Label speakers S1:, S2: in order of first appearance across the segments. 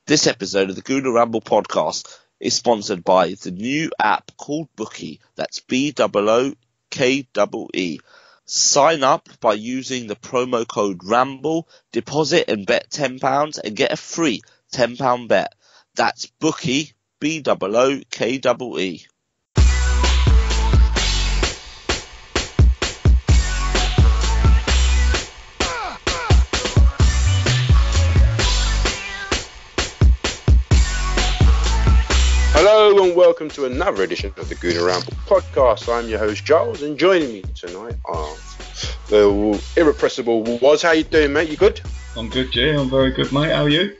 S1: This episode of the Gooner Ramble podcast is sponsored by the new app called Bookie. That's BOOKEE. Sign up by using the promo code Ramble, deposit and bet £10 and get a free £10 bet. That's Bookie, BOOKEE.
S2: Hello and welcome to another edition of the Gooner Ramble podcast. I'm your host Giles, and joining me tonight are the irrepressible Woz. How you doing, mate? You good?
S3: I'm good, G. I'm very good, mate. How are you?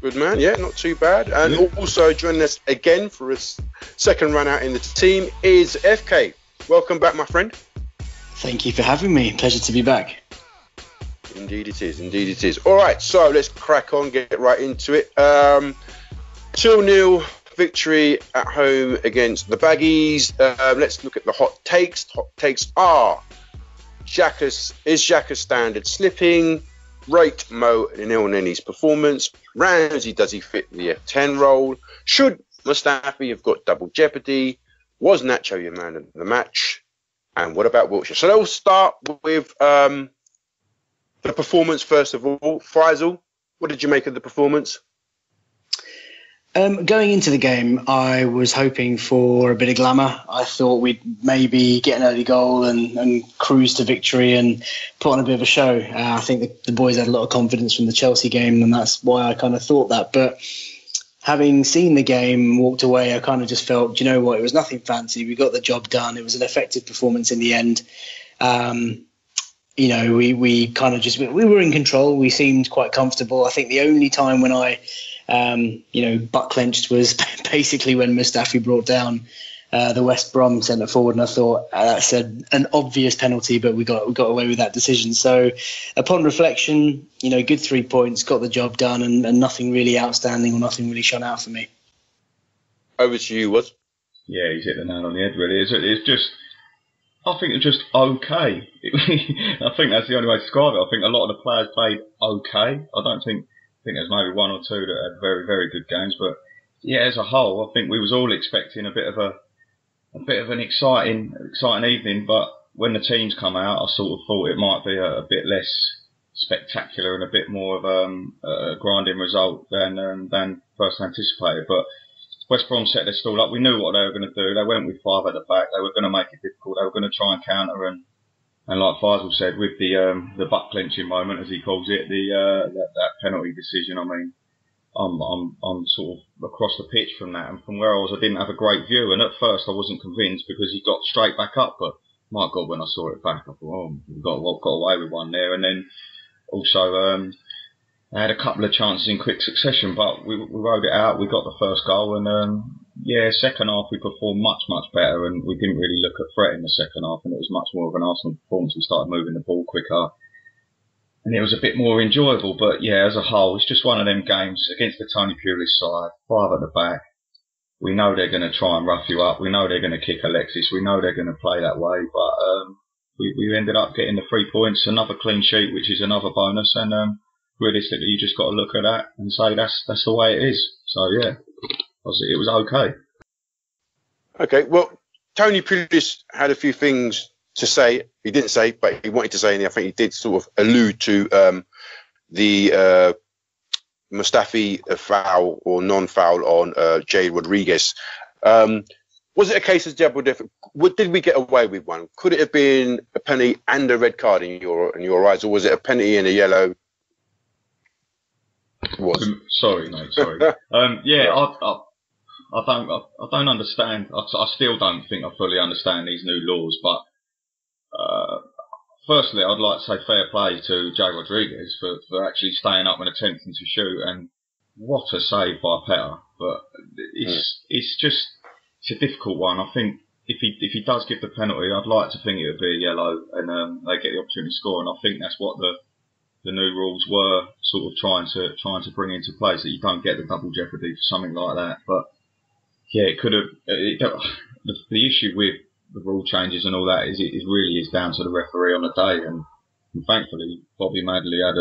S2: Good, man. Yeah, not too bad. And also joining us again for his second run out in the team is FK. Welcome back, my friend.
S4: Thank you for having me. Pleasure to be back.
S2: Indeed it is. Indeed it is. All right, so let's crack on, get right into it. 2-0 victory at home against the Baggies. Let's look at the hot takes. Hot takes are: Xhaka's standard slipping? Rate Mo Elneny's performance. Ramsey, does he fit the F10 role? Should Mustafi have got double jeopardy? Was Nacho your man of the match? And what about Wilshere? So let's start with the performance first of all. Faisal, what did you make of the performance?
S4: Going into the game, I was hoping for a bit of glamour. I thought we'd maybe get an early goal and cruise to victory and put on a bit of a show. I think the boys had a lot of confidence from the Chelsea game, and that's why I kind of thought that. But having seen the game, walked away, I kind of just felt, you know what, it was nothing fancy. We got the job done. It was an effective performance in the end. We kind of just, we were in control. We seemed quite comfortable. I think the only time when I butt clenched was basically when Mustafi brought down the West Brom centre forward, and I thought that's an obvious penalty, but we got away with that decision. So upon reflection, good 3 points, got the job done, and nothing really outstanding or nothing really shone out for me.
S2: Over to you, Woz.
S3: Yeah, he's hit the nail on the head, really. It's just, I think it's just okay. I think that's the only way to describe it. I think a lot of the players played okay. I think there's maybe one or two that had very, very good games, but yeah, as a whole, I think we was all expecting a bit of an exciting evening. But when the teams come out, I sort of thought it might be a bit less spectacular and a bit more of a grinding result than first anticipated. But West Brom set their stall up. We knew what they were going to do. They went with 5 at the back. They were going to make it difficult. They were going to try and counter and like Faisal said, with the butt clenching moment, as he calls it, that penalty decision. I mean, I'm sort of across the pitch from that, and from where I was, I didn't have a great view. And at first, I wasn't convinced because he got straight back up. But my God, when I saw it back, I thought, oh, we got away with one there. And then also, I had a couple of chances in quick succession, but we rode it out. We got the first goal, and second half we performed much better, and we didn't really look at threat in the second half, and it was much more of an Arsenal performance. We started moving the ball quicker, and it was a bit more enjoyable. But yeah, as a whole, it's just one of them games against the Tony Pulis side, 5 at the back. We know they're going to try and rough you up. We know they're going to kick Alexis. We know they're going to play that way, but we ended up getting the 3 points, another clean sheet, which is another bonus, and realistically, you just got to look at that and say that's the way it is. So yeah, it was okay.
S2: Okay, well, Tony Pulis had a few things to say. He didn't say, but he wanted to say, and I think he did sort of allude to the Mustafi foul or non-foul on Jay Rodriguez. Was it a case of double different? Did we get away with one? Could it have been a penalty and a red card in your eyes, or was it a penalty and a yellow?
S3: Sorry, mate. Sorry. I don't understand. I still don't think I fully understand these new laws. But firstly, I'd like to say fair play to Jay Rodriguez for actually staying up and attempting to shoot. And what a save by Petter. But it's a difficult one. I think if he does give the penalty, I'd like to think it would be a yellow, and they get the opportunity to score. And I think that's what the new rules were sort of trying to bring into place, that you don't get the double jeopardy for something like that. But yeah, it could have. The issue with the rule changes and all that is it really is down to the referee on the day, and thankfully Bobby Madley had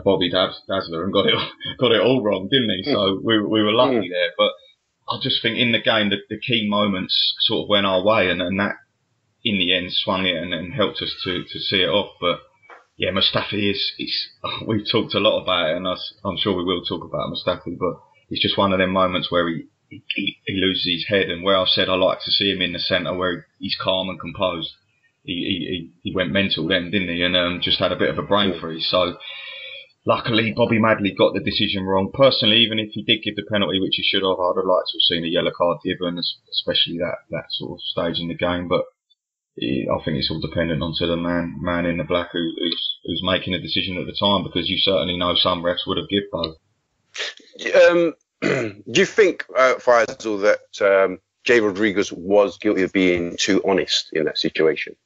S3: Bobby Dazzler and got it all wrong, didn't he? So we were lucky there. But I just think in the game, the key moments sort of went our way, and that in the end swung it and helped us to see it off. But yeah, Mustafi we've talked a lot about it, and I'm sure we will talk about Mustafi, but it's just one of them moments where he loses his head, and where I said I like to see him in the centre where he's calm and composed. He went mental then, didn't he? And just had a bit of a brain freeze. So luckily, Bobby Madley got the decision wrong. Personally, even if he did give the penalty, which he should have, I'd have liked to have seen a yellow card given, especially that sort of stage in the game. But I think it's all dependent on the man in the black who's making a decision at the time, because you certainly know some refs would have given both.
S2: Do you think, Faisal, that Jay Rodriguez was guilty of being too honest in that situation?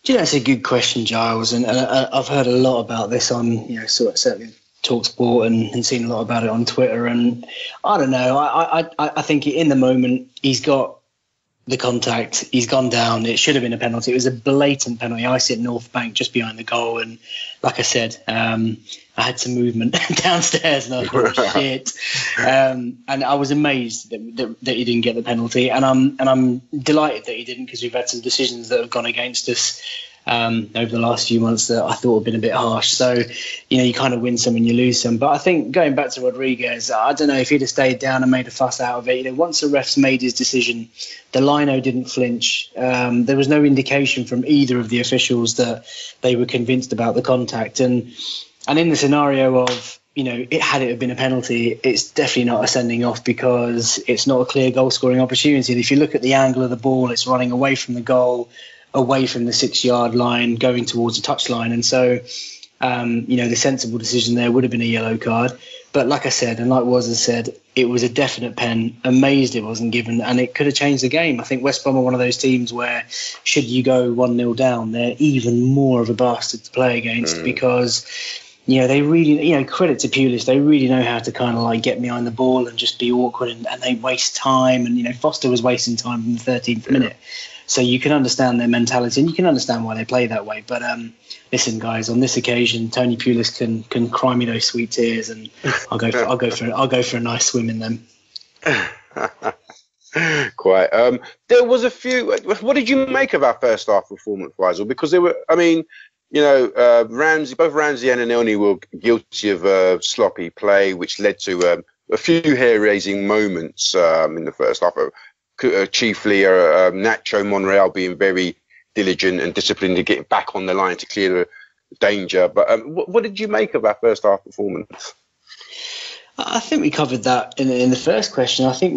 S4: Do you know, that's a good question, Giles, and I've heard a lot about this on, certainly TalkSport and seen a lot about it on Twitter, and I don't know. I think in the moment he's got the contact, he's gone down. It should have been a penalty. It was a blatant penalty. I sit North Bank just behind the goal, and like I said, I had some movement downstairs, and I thought, shit. And I was amazed that he didn't get the penalty, and I'm delighted that he didn't, because we've had some decisions that have gone against us over the last few months that I thought have been a bit harsh. So, you kind of win some and you lose some. But I think going back to Rodriguez, I don't know if he'd have stayed down and made a fuss out of it. Once the refs made his decision, the lino didn't flinch. There was no indication from either of the officials that they were convinced about the contact. And in the scenario of, it had it have been a penalty, it's definitely not a sending off, because it's not a clear goal scoring opportunity. And if you look at the angle of the ball, it's running away from the goal, away from the 6-yard line, going towards the touchline. And so, the sensible decision there would have been a yellow card. But like I said, and like Woz has said, it was a definite pen. Amazed it wasn't given, and it could have changed the game. I think West Brom are one of those teams where, should you go 1-0 down, they're even more of a bastard to play against, because they really, credit to Pulis, they really know how to kind of like get behind the ball and just be awkward, and they waste time. And, Foster was wasting time in the 13th minute. So you can understand their mentality, and you can understand why they play that way. But listen, guys, on this occasion, Tony Pulis can cry me those sweet tears, and I'll go for a nice swim in them.
S2: Quite. There was a few. What did you make of our first half performance, Faisal? Because there were, Ramsey, both Ramsey and Anelny were guilty of sloppy play, which led to a few hair-raising moments in the first half. Chiefly Nacho Monreal being very diligent and disciplined to get back on the line to clear the danger. But what did you make of our first half performance?
S4: I think we covered that in the first question. I think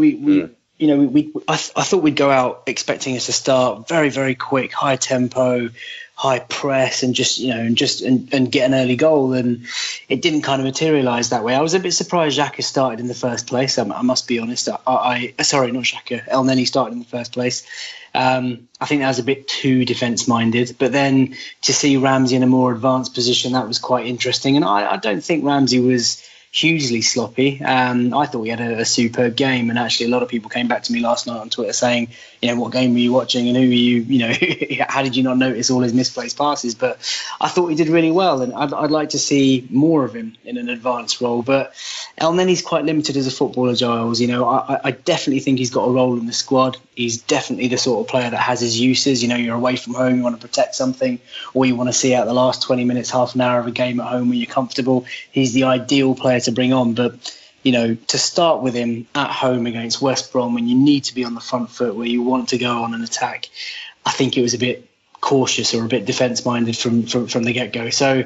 S4: I thought we'd go out expecting us to start very, very quick, high tempo, high press, and just get an early goal, and it didn't kind of materialise that way. I was a bit surprised Xhaka started in the first place. I must be honest. Sorry, not Xhaka. Elneny started in the first place. I think that was a bit too defence minded. But then to see Ramsey in a more advanced position, that was quite interesting. And I don't think Ramsey was hugely sloppy. I thought we had a superb game, and actually a lot of people came back to me last night on Twitter saying, what game were you watching, and who were you, how did you not notice all his misplaced passes? But I thought he did really well, and I'd like to see more of him in an advanced role. But Elneny's quite limited as a footballer, Giles. I definitely think he's got a role in the squad. He's definitely the sort of player that has his uses. You're away from home, you want to protect something, or you want to see out the last 20 minutes, half an hour of a game at home where you're comfortable. He's the ideal player to bring on. But to start with him at home against West Brom, when you need to be on the front foot, where you want to go on an attack, I think it was a bit cautious or a bit defence-minded from the get-go. So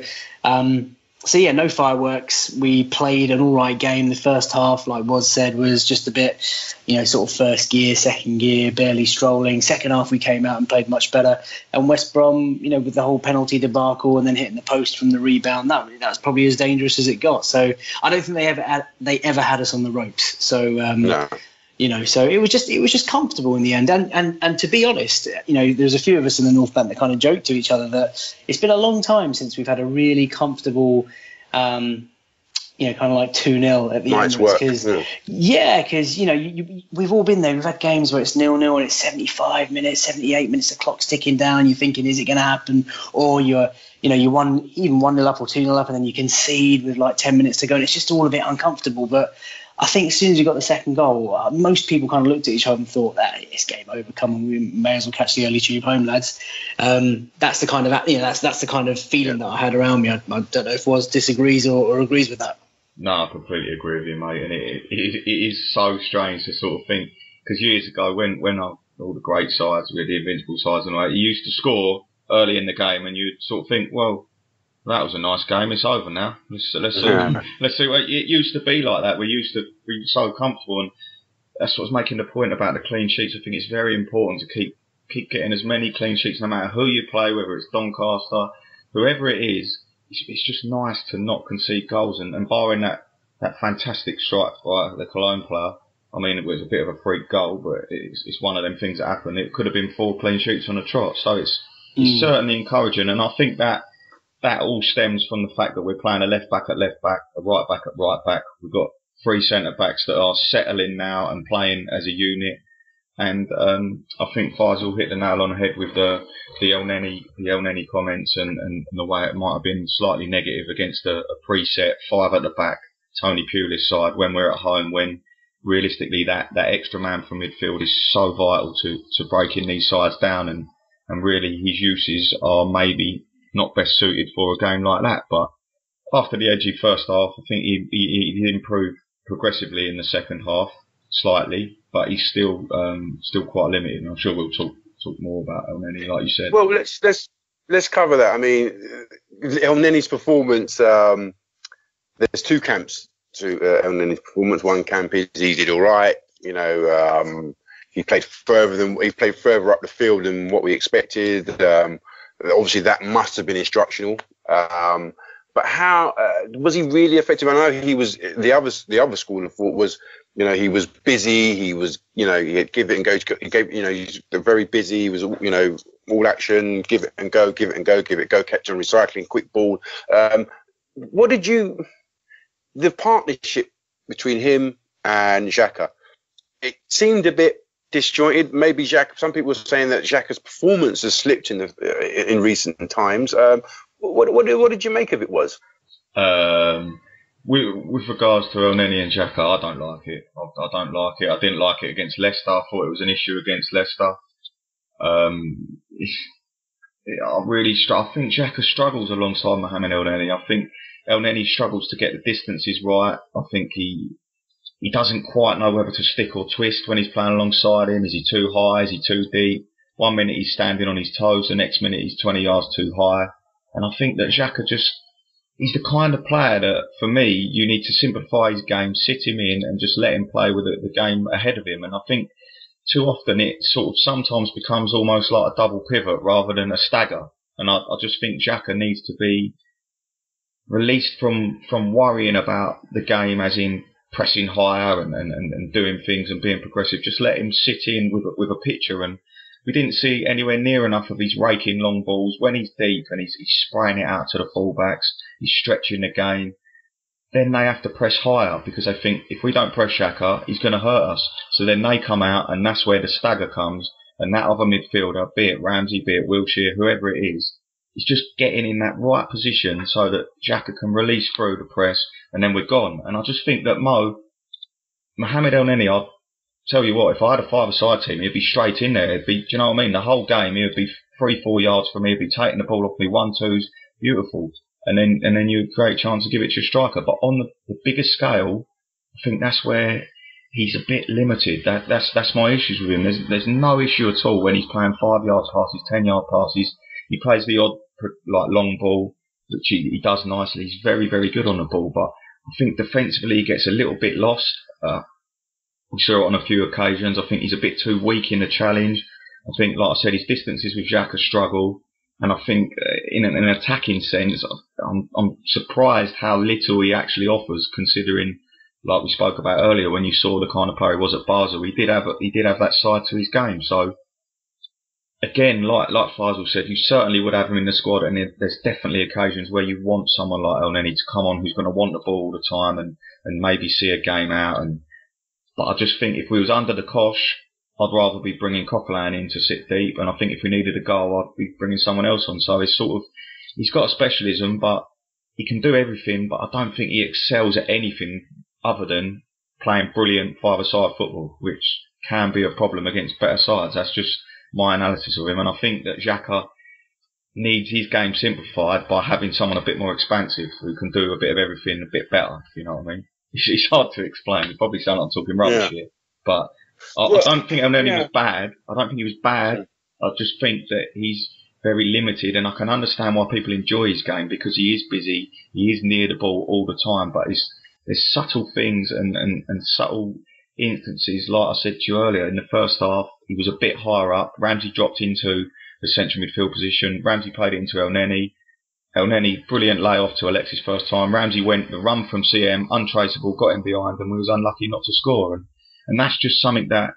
S4: yeah, no fireworks. We played an all right game. The first half, like Woz said, was just a bit, sort of first gear, second gear, barely strolling. Second half, we came out and played much better. And West Brom, with the whole penalty debacle and then hitting the post from the rebound, that's probably as dangerous as it got. So I don't think they ever had us on the ropes. So
S2: no.
S4: So it was just comfortable in the end. And to be honest, there's a few of us in the North Bank that kind of joked to each other that it's been a long time since we've had a really comfortable, kind of like 2-0 at the
S2: nice
S4: end. Because we've all been there. We've had games where it's 0-0 and it's 75 minutes, 78 minutes, the clock's ticking down. You're thinking, is it going to happen? Or you're you won even 1-0 up or 2-0 up, and then you concede with like 10 minutes to go, and it's just all a bit uncomfortable. But I think as soon as you got the second goal, most people kind of looked at each other and thought that it's game over. Come on, we may as well catch the early tube home, lads. That's the kind of that's the kind of feeling that I had around me. I don't know if Woz disagrees or agrees with that.
S3: No, I completely agree with you, mate. And it is so strange to sort of think, because years ago when all the great sides, with the invincible sides and all that, you used to score early in the game, and you'd sort of think, well, that was a nice game. It's over now. Let's see. Well, it used to be like that. We used to be so comfortable, and that's what's making the point about the clean sheets. I think it's very important to keep getting as many clean sheets, no matter who you play, whether it's Doncaster, whoever it is. It's just nice to not concede goals, and barring that fantastic strike by the Cologne player. I mean, it was a bit of a freak goal, but it's one of them things that happen. It could have been 4 clean sheets on a trot, so it's certainly encouraging, and I think that all stems from the fact that we're playing a left back at left back, a right back at right back. We've got 3 centre backs that are settling now and playing as a unit. And I think Faisal hit the nail on the head with the El Neni comments and the way it might have been slightly negative against a preset 5 at the back, Tony Pulis side when we're at home, when realistically that extra man from midfield is so vital to breaking these sides down, and really his uses are maybe not best suited for a game like that. But after the edgy first half, I think he improved progressively in the second half, slightly, but he's still quite limited. And I'm sure we'll talk more about El Neni, like you said.
S2: Well, let's cover that. I mean, El Neni's performance. There's 2 camps to El Neni's performance. One camp is he did all right. He played further up the field than what we expected. Obviously, that must have been instructional. But how was he really effective? I know he was. The other school of thought was, he was busy. He was, he'd give it and go. He gave, he's very busy. He was, all action, give it and go, give it and go, give it, go, catch and recycling, quick ball. What did the partnership between him and Xhaka? It seemed a bit disjointed. Maybe Xhaka. Some people were saying that Xhaka's performance has slipped in recent times. What did you make of it, Was?
S3: With regards to El Neni and Xhaka, I don't like it. I don't like it. I didn't like it against Leicester. I thought it was an issue against Leicester. I think Xhaka struggles alongside Mohamed El Neni. I think El Neni struggles to get the distances right. I think he doesn't quite know whether to stick or twist when he's playing alongside him. Is he too high? Is he too deep? 1 minute he's standing on his toes, the next minute he's 20 yards too high. And I think that Xhaka he's the kind of player that, for me, you need to simplify his game, sit him in and just let him play with the game ahead of him. And I think too often it sort of sometimes becomes almost like a double pivot rather than a stagger. And I just think Xhaka needs to be released from worrying about the game as in pressing higher and doing things and being progressive. Just let him sit in with a picture, and we didn't see anywhere near enough of his raking long balls when he's deep and he's spraying it out to the fullbacks, he's stretching the game. Then they have to press higher because they think if we don't press Xhaka, he's going to hurt us. So then they come out, and that's where the stagger comes. And that other midfielder, be it Ramsey, be it Wilshere, whoever it is just getting in that right position so that Xhaka can release through the press, and then we're gone. And I just think that Mohamed El Neni, I'll tell you what, if I had a 5-a-side team, he'd be straight in there. It'd be, do you know what I mean? The whole game, he would be 3-4 yards from me. He'd be taking the ball off me, 1-2s, beautiful. And then you create a chance to give it to your striker. But on the bigger scale, I think that's where he's a bit limited. That's my issues with him. There's no issue at all when he's playing 5-yard passes, 10-yard passes. He plays the odd long ball, which he does nicely. He's very, very good on the ball. But I think defensively he gets a little bit lost. We saw it on a few occasions. I think he's a bit too weak in the challenge. I think, like I said, his distances with Xhaka struggle. And I think in an attacking sense, I'm surprised how little he actually offers, considering, like we spoke about earlier, when you saw the kind of player he was at Basel, he did have that side to his game. So again, like Faisal said, you certainly would have him in the squad, and there's definitely occasions where you want someone like El Neni to come on who's going to want the ball all the time and maybe see a game out. But I just think if we was under the cosh, I'd rather be bringing Coquelin in to sit deep, and I think if we needed a goal, I'd be bringing someone else on. So it's sort of, he's got a specialism, but he can do everything. But I don't think he excels at anything other than playing brilliant five-a-side football, which can be a problem against better sides. That's just my analysis of him, and I think that Xhaka needs his game simplified by having someone a bit more expansive who can do a bit of everything a bit better, if you know what I mean. It's hard to explain. It probably sounds like I'm talking rubbish here, but I don't think Elneny was bad. I don't think he was bad. I just think that he's very limited, and I can understand why people enjoy his game because he is busy, he is near the ball all the time, but there's subtle things and subtle instances. Like I said to you earlier, in the first half, he was a bit higher up. Ramsey dropped into the central midfield position. Ramsey played it into Elneny. Elneny, brilliant layoff to Alexis first time. Ramsey went the run from CM, untraceable, got him behind, and we was unlucky not to score. And that's just something that,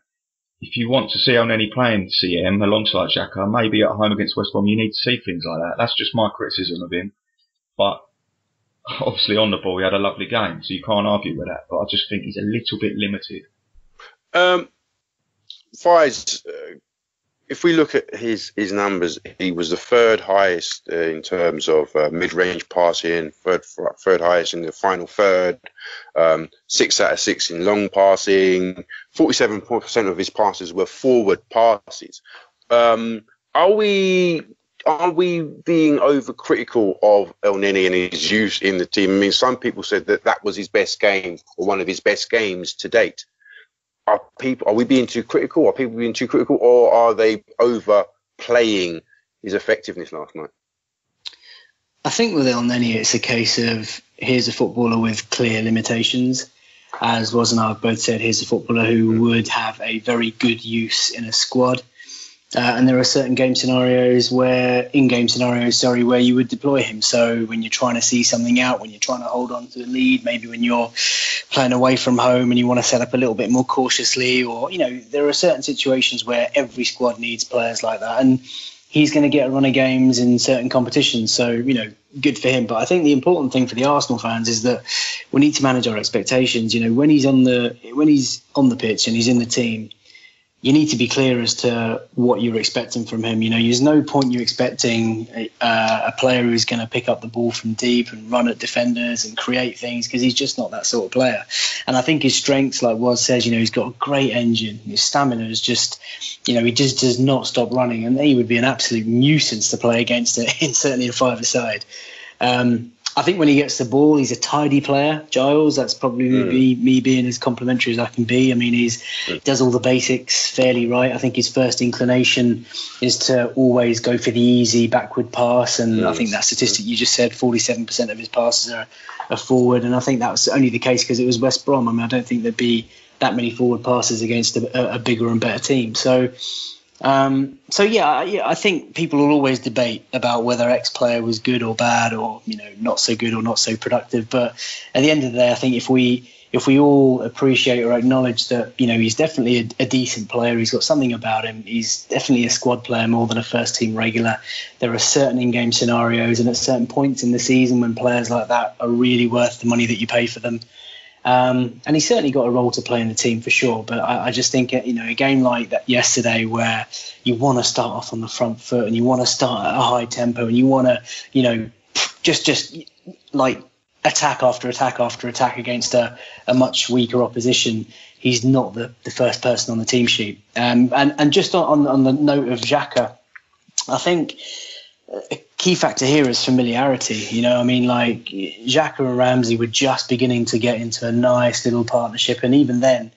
S3: if you want to see Elneny playing CM alongside Xhaka, maybe at home against West Brom, you need to see things like that. That's just my criticism of him. But obviously on the ball, he had a lovely game, so you can't argue with that. But I just think he's a little bit limited.
S2: Fies, if we look at his numbers, he was the third highest in terms of mid-range passing, third highest in the final third, 6 out of 6 in long passing, 47% of his passes were forward passes. Are we being overcritical of Elneny and his use in the team? I mean, some people said that was his best game or one of his best games to date. Are we being too critical? Are people being too critical, or are they overplaying his effectiveness last night?
S4: I think with Elneny, it's a case of here's a footballer with clear limitations. As Roz and I have both said, here's a footballer who would have a very good use in a squad. And there are certain in-game scenarios where you would deploy him. So when you're trying to see something out, when you're trying to hold on to the lead, maybe when you're playing away from home and you want to set up a little bit more cautiously, or, there are certain situations where every squad needs players like that. And he's going to get a run of games in certain competitions. So, good for him. But I think the important thing for the Arsenal fans is that we need to manage our expectations. When he's on the pitch and he's in the team, you need to be clear as to what you're expecting from him. There's no point you expecting a player who's going to pick up the ball from deep and run at defenders and create things, because he's just not that sort of player. And I think his strengths, like Woz says, he's got a great engine. His stamina is just, he just does not stop running. And he would be an absolute nuisance to play against it, certainly a five-a-side. I think when he gets the ball, he's a tidy player, Giles. That's probably me being as complimentary as I can be. I mean, he does all the basics fairly right. I think his first inclination is to always go for the easy backward pass. And I think that statistic you just said, 47% of his passes are forward. And I think that was only the case because it was West Brom. I mean, I don't think there'd be that many forward passes against a bigger and better team. So I think people will always debate about whether X player was good or bad, or not so good or not so productive. But at the end of the day, I think if we all appreciate or acknowledge that he's definitely a decent player, he's got something about him, he's definitely a squad player more than a first team regular. There are certain in-game scenarios and at certain points in the season when players like that are really worth the money that you pay for them. And he's certainly got a role to play in the team for sure. But I just think, a game like that yesterday where you want to start off on the front foot and you want to start at a high tempo and you want to, just like attack after attack after attack against a much weaker opposition, he's not the first person on the team sheet. And just on the note of Xhaka, I think a key factor here is familiarity. Xhaka and Ramsey were just beginning to get into a nice little partnership, and even then,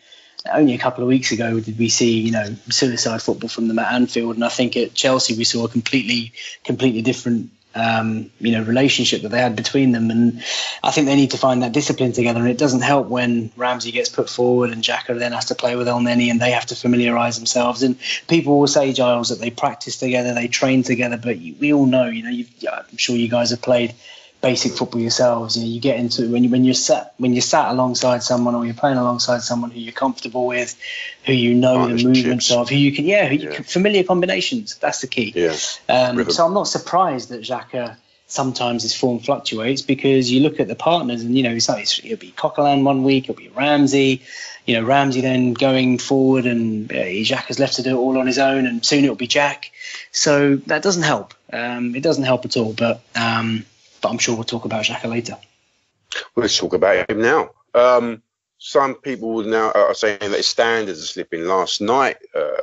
S4: only a couple of weeks ago did we see suicide football from them at Anfield, and I think at Chelsea we saw a completely different relationship that they had between them. And I think they need to find that discipline together, and it doesn't help when Ramsey gets put forward and Xhaka then has to play with Elneny and they have to familiarise themselves. And people will say, Giles, that they practice together, they train together, but we all know, I'm sure you guys have played basic football yourselves. You get into it when you're sat alongside someone, or you're playing alongside someone who you're comfortable with, who the movements of, who you can familiar combinations. That's the key. So I'm not surprised that Xhaka sometimes his form fluctuates, because you look at the partners and it'll be Coquelin one week, it'll be Ramsey. Ramsey then going forward, and Xhaka's left to do it all on his own, and soon it'll be Jack. So that doesn't help. It doesn't help at all, but I'm sure we'll talk about Xhaka later.
S2: Let's talk about him now. Some people now are saying that his standards are slipping. Last night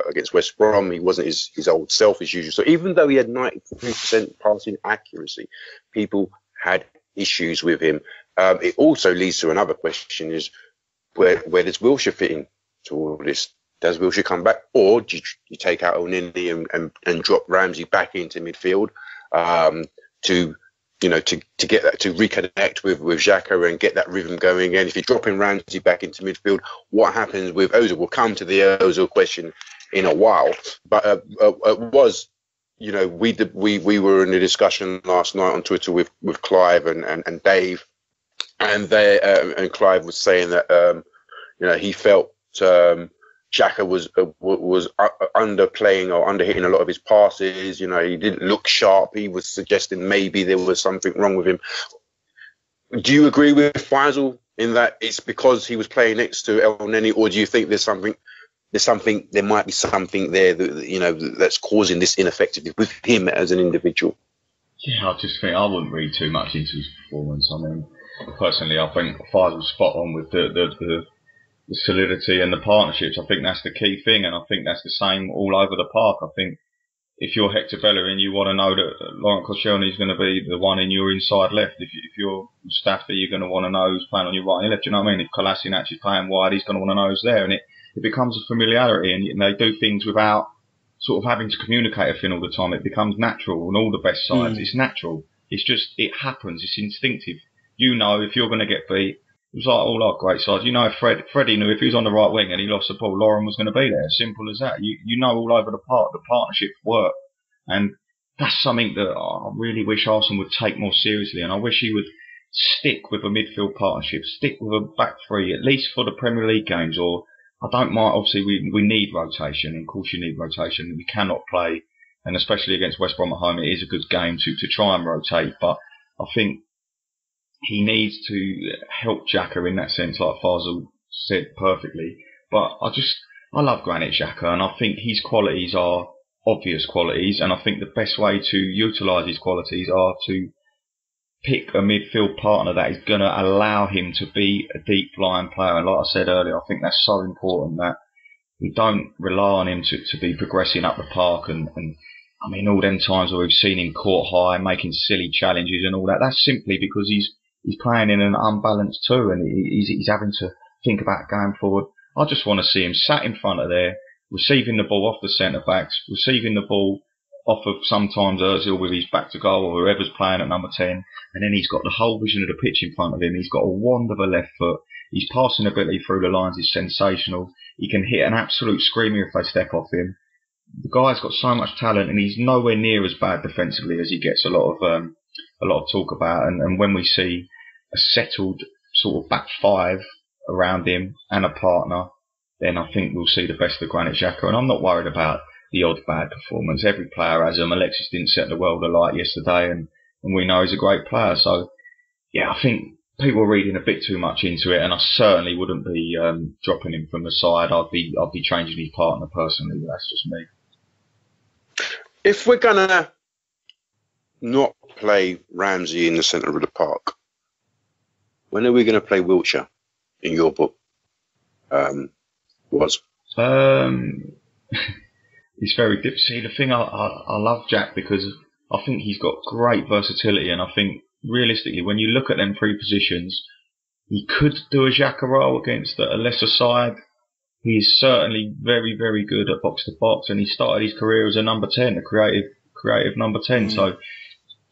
S2: against West Brom, he wasn't his old self as usual. So even though he had 93% passing accuracy, people had issues with him. It also leads to another question: is where does Wilshere fit in to all this? Does Wilshere come back, or do you take out O'Neill and drop Ramsey back into midfield to get that, to reconnect with Xhaka and get that rhythm going again? If you're dropping Ramsey back into midfield, what happens with Ozil? We'll come to the Ozil question in a while, but it was, we were in a discussion last night on Twitter with Clive and Dave, and Clive was saying that he felt Xhaka was underplaying or underhitting a lot of his passes. He didn't look sharp. He was suggesting maybe there was something wrong with him. Do you agree with Faisal in that it's because he was playing next to El Neni, or do you think there might be something there that, that's causing this ineffectiveness with him as an individual?
S3: Yeah, I just think I wouldn't read too much into his performance. I mean, personally, I think Faisal's spot on with the solidity and the partnerships. I think that's the key thing, and I think that's the same all over the park. I think if you're Hector Bellerin, you want to know that Laurent Koscielny is going to be the one in your inside left. If you're Mustafi, you're going to want to know who's playing on your right and your left. You know what I mean? If Kolasinac is playing wide, he's going to want to know who's there, and it becomes a familiarity, and they do things without sort of having to communicate a thing all the time. It becomes natural, and all the best sides, it's natural. It's just, it happens. It's instinctive. If you're going to get beat. It was like all our great sides. Freddie knew if he was on the right wing and he lost the ball, Lauren was going to be there. Simple as that. All over the park, the partnerships work. And that's something that I really wish Arsenal would take more seriously. And I wish he would stick with a midfield partnership, stick with a back three, at least for the Premier League games. Or I don't mind, obviously we need rotation. And of course you need rotation. We cannot play, and especially against West Brom at home, it is a good game to try and rotate. But I think he needs to help Xhaka in that sense, like Faisal said perfectly. But I love Granit Xhaka, and I think his qualities are obvious qualities, and I think the best way to utilise his qualities are to pick a midfield partner that is going to allow him to be a deep line player. And like I said earlier, I think that's so important that we don't rely on him to be progressing up the park and I mean, all them times where we've seen him caught high, making silly challenges and all that, that's simply because he's playing in an unbalanced two, and he's having to think about going forward. I just want to see him sat in front of there, receiving the ball off the centre backs, receiving the ball off of sometimes Ozil with his back to goal or whoever's playing at number 10, and then he's got the whole vision of the pitch in front of him. He's got a wand of a left foot. His passing ability through the lines is sensational. He can hit an absolute screamer if they step off him. The guy's got so much talent, and he's nowhere near as bad defensively as he gets a lot of talk about. And when we see a settled sort of back five around him and a partner, then I think we'll see the best of Granit Xhaka. And I'm not worried about the odd bad performance. Every player has them. Alexis didn't set the world alight yesterday, and we know he's a great player. So, yeah, I think people are reading a bit too much into it, and I certainly wouldn't be dropping him from the side. I'd be changing his partner personally. That's just me.
S2: If we're gonna not play Ramsey in the centre of the park, when are we going to play Wilshere in your book? It's
S3: very difficult. See, the thing, I love Jack because I think he's got great versatility, and I think realistically, when you look at them three positions, he could do a Xhaka role against a lesser side. He's certainly very, very good at box to box, and he started his career as a number 10, a creative number 10. So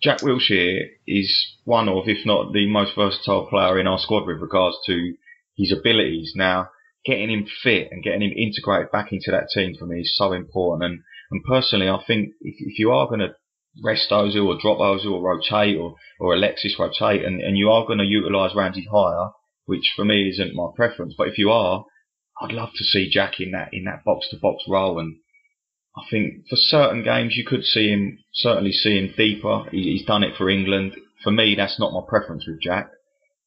S3: Jack Wilshere is one of, if not the most versatile player in our squad with regards to his abilities. Now, getting him fit and getting him integrated back into that team for me is so important. And personally, I think if you are going to rest Ozil or drop Ozil or rotate or Alexis rotate, and you are going to utilise Ramsey higher, which for me isn't my preference, but if you are, I'd love to see Jack in that box to box role. And I think for certain games you could certainly see him deeper. He's done it for England. For me, that's not my preference with Jack.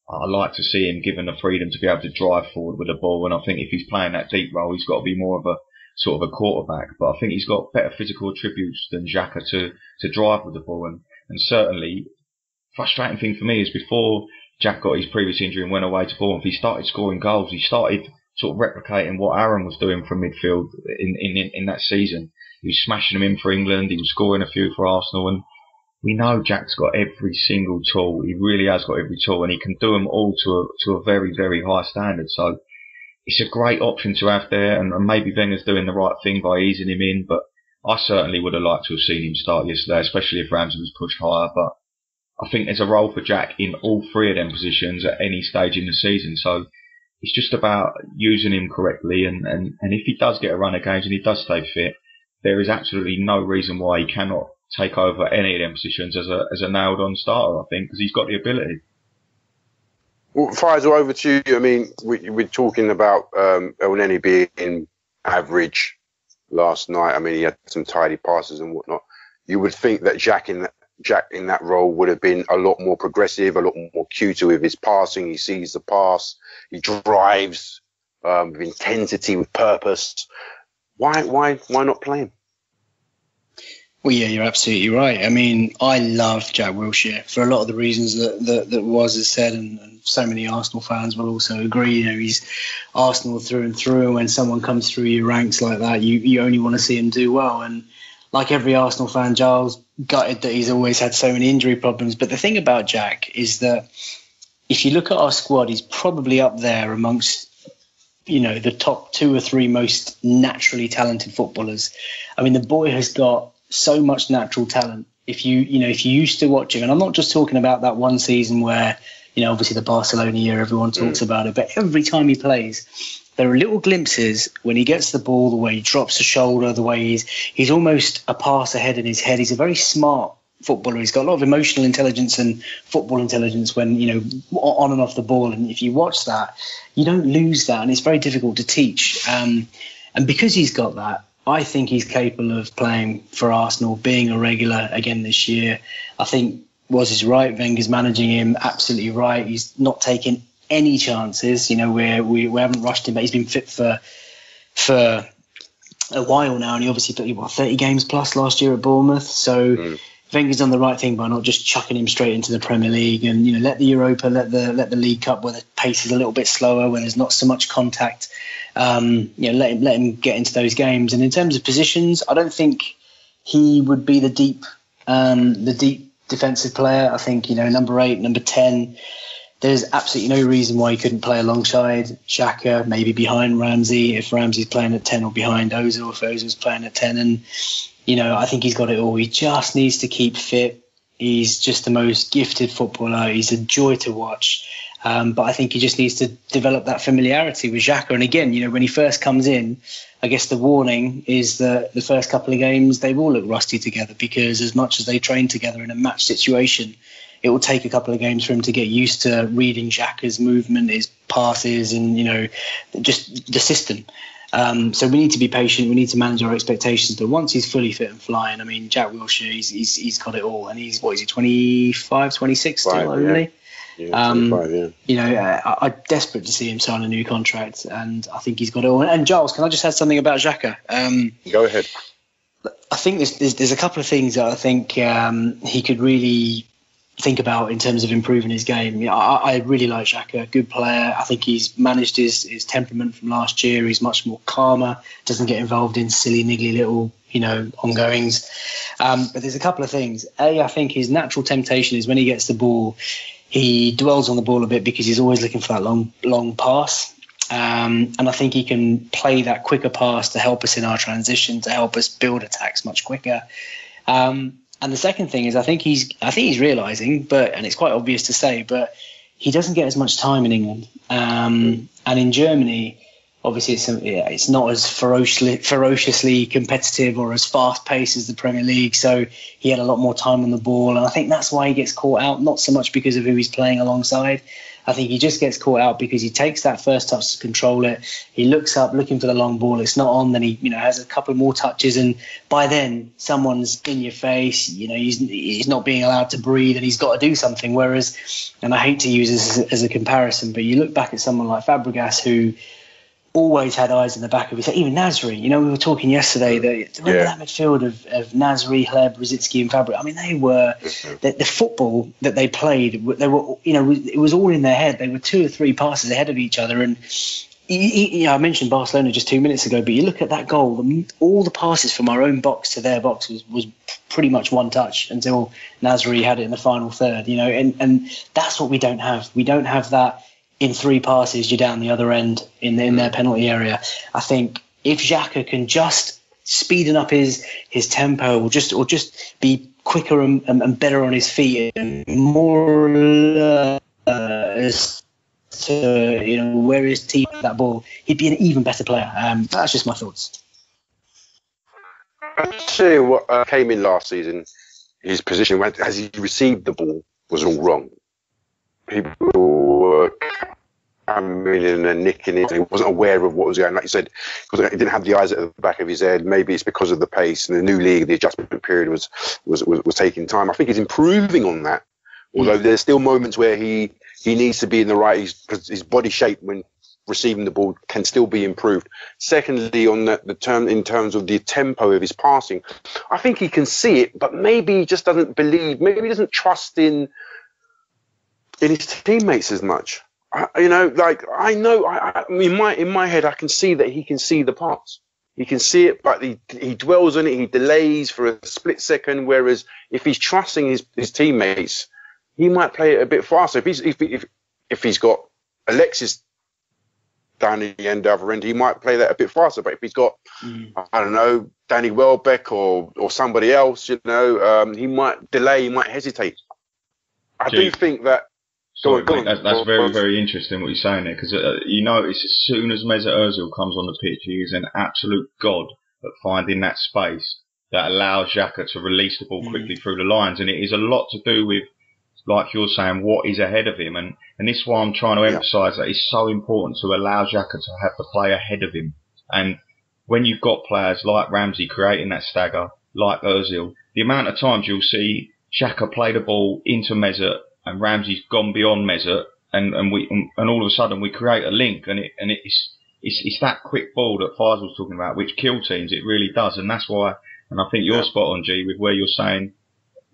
S3: I like to see him given the freedom to be able to drive forward with the ball, and I think if he's playing that deep role, he's got to be more of a sort of a quarterback, but I think he's got better physical attributes than Xhaka to drive with the ball. And certainly, frustrating thing for me is before Jack got his previous injury and went away to Bournemouth, he started scoring goals. He started sort of replicating what Aaron was doing from midfield in that season. He was smashing them in for England. He was scoring a few for Arsenal, and we know Jack's got every single tool. He really has got every tool, and he can do them all to a very, very high standard. So it's a great option to have there, and maybe Wenger's doing the right thing by easing him in, but I certainly would have liked to have seen him start yesterday, especially if Ramsey was pushed higher. But I think there's a role for Jack in all three of them positions at any stage in the season. So it's just about using him correctly, and if he does get a run of games and he does stay fit, there is absolutely no reason why he cannot take over any of them positions as a nailed-on starter, I think, because he's got the ability.
S2: Well, Faisal, over to you. I mean, we're talking about Elneny being average last night. I mean, he had some tidy passes and whatnot. You would think that Jack in that role would have been a lot more progressive, a lot more cuter with his passing. He sees the pass, he drives with intensity, with purpose. Why not play him?
S4: Well, yeah, you're absolutely right. I mean, I love Jack Wilshere for a lot of the reasons that Woz has said, and so many Arsenal fans will also agree. You know, he's Arsenal through and through, and when someone comes through your ranks like that, you only want to see him do well. And like every Arsenal fan, Giles, gutted that he's always had so many injury problems. But the thing about Jack is that if you look at our squad, he's probably up there amongst, you know, the top 2 or 3 most naturally talented footballers. I mean, the boy has got so much natural talent. If you used to watch him, and I'm not just talking about that one season where, you know, obviously the Barcelona year, everyone talks about it, but every time he plays, there are little glimpses when he gets the ball, the way he drops the shoulder, the way he's almost a pass ahead in his head. He's a very smart footballer. He's got a lot of emotional intelligence and football intelligence when, you know, on and off the ball. And if you watch that, you don't lose that, and it's very difficult to teach. And because he's got that, I think he's capable of playing for Arsenal, being a regular again this year. I think Woz is right. Wenger's managing him absolutely right. He's not taking any chances. You know, we haven't rushed him, but he's been fit for a while now, and he obviously played 30 games plus last year at Bournemouth. So Wenger's done the right thing by not just chucking him straight into the Premier League, and, you know, let the Europa, let the League Cup, where the pace is a little bit slower, where there's not so much contact. You know, let him get into those games. And in terms of positions, I don't think he would be the deep defensive player. I think, you know, number 8, number 10, there's absolutely no reason why he couldn't play alongside Xhaka, maybe behind Ramsey, if Ramsey's playing at 10, or behind Ozil if Ozil's playing at 10. And, you know, I think he's got it all. He just needs to keep fit. He's just the most gifted footballer. He's a joy to watch. But I think he just needs to develop that familiarity with Xhaka. And again, you know, when he first comes in, I guess the warning is that the first couple of games, they will look rusty together, because as much as they train together in a match situation, it will take a couple of games for him to get used to reading Xhaka's movement, his passes, and, you know, just the system. So we need to be patient. We need to manage our expectations. But once he's fully fit and flying, I mean, Jack Wilshere, he's got it all. And he's, 25, 26 still, only?
S2: Yeah, 25, yeah.
S4: You know, I'm desperate to see him sign a new contract, and I think he's got it all. And Giles, can I just add something about Xhaka?
S2: Go ahead.
S4: I think there's a couple of things that I think he could really think about in terms of improving his game. I really like Xhaka, good player. I think he's managed his temperament from last year. He's much more calmer, doesn't get involved in silly, niggly little, you know, ongoings. But there's a couple of things. I think his natural temptation is when he gets the ball, he dwells on the ball a bit because he's always looking for that long pass. And I think he can play that quicker pass to help us in our transition, to help us build attacks much quicker. And the second thing is I think he's realising, and it's quite obvious to say, but he doesn't get as much time in England. And in Germany, obviously it's not as ferociously competitive or as fast paced as the Premier League. So he had a lot more time on the ball, and I think that's why he gets caught out. Not so much because of who he's playing alongside. I think he just gets caught out because he takes that first touch to control it. He looks up looking for the long ball. It's not on. Then he, you know, has a couple more touches, and by then someone's in your face. You know, he's not being allowed to breathe, and he's got to do something. Whereas, and I hate to use this as a comparison, but you look back at someone like Fabregas, who always had eyes in the back of his head. Even Nasri, you know, we were talking yesterday that remember that midfield of Nasri, Hleb, Rosicky, and Fabry. I mean, they were the football that they played. They were, you know, it was all in their head. They were 2 or 3 passes ahead of each other. And you know, I mentioned Barcelona just 2 minutes ago, but you look at that goal. All the passes from our own box to their box was pretty much one touch until Nasri had it in the final third. You know, and that's what we don't have. We don't have that. In 3 passes, you're down the other end in their penalty area. I think if Xhaka can just speeden up his tempo, or just be quicker and better on his feet, and more to, you know, where his team that ball, he'd be an even better player. That's just my thoughts.
S2: I'll tell you what came in last season. His position, as he received the ball, was all wrong. People were coming in and nicking it. He wasn't aware of what was going on. Like you said, because he didn't have the eyes at the back of his head. Maybe it's because of the pace and the new league. The adjustment period was taking time. I think he's improving on that. Although there's still moments where he needs to be in the right. His body shape when receiving the ball can still be improved. Secondly, on in terms of the tempo of his passing, I think he can see it, but maybe he just doesn't believe. Maybe he doesn't trust in his teammates as much. You know, like I know, in my head, I can see that he can see the pass. He can see it, but he dwells on it. He delays for a split second. Whereas if he's trusting his teammates, he might play it a bit faster. If he's got Alexis down at the other end, he might play that a bit faster. But if he's got, I don't know, Danny Welbeck or somebody else, you know, he might delay. He might hesitate. I do think that.
S3: Sorry, mate, that's very, very interesting what you're saying there, because you notice as soon as Mesut Ozil comes on the pitch, he is an absolute god at finding that space that allows Xhaka to release the ball quickly through the lines, and it is a lot to do with, like you're saying, what is ahead of him, and this is why I'm trying to emphasise that it's so important to allow Xhaka to have the play ahead of him. And when you've got players like Ramsey creating that stagger, like Ozil, the amount of times you'll see Xhaka play the ball into Mesut, and Ramsey's gone beyond Mesut, and all of a sudden we create a link, and it's that quick ball that Fires was talking about, which kill teams. It really does, and that's why. And I think you're spot on, G, with where you're saying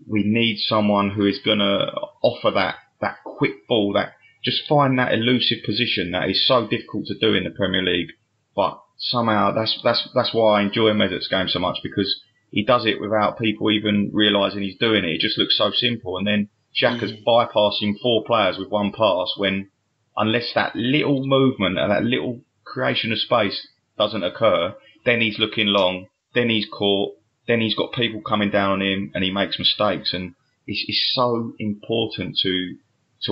S3: we need someone who is going to offer that quick ball, that just find that elusive position that is so difficult to do in the Premier League. But somehow that's why I enjoy Mesut's game so much, because he does it without people even realising he's doing it. It just looks so simple, and then Xhaka's bypassing 4 players with 1 pass, when unless that little movement and that little creation of space doesn't occur, then he's looking long, then he's caught, then he's got people coming down on him, and he makes mistakes. And it's so important to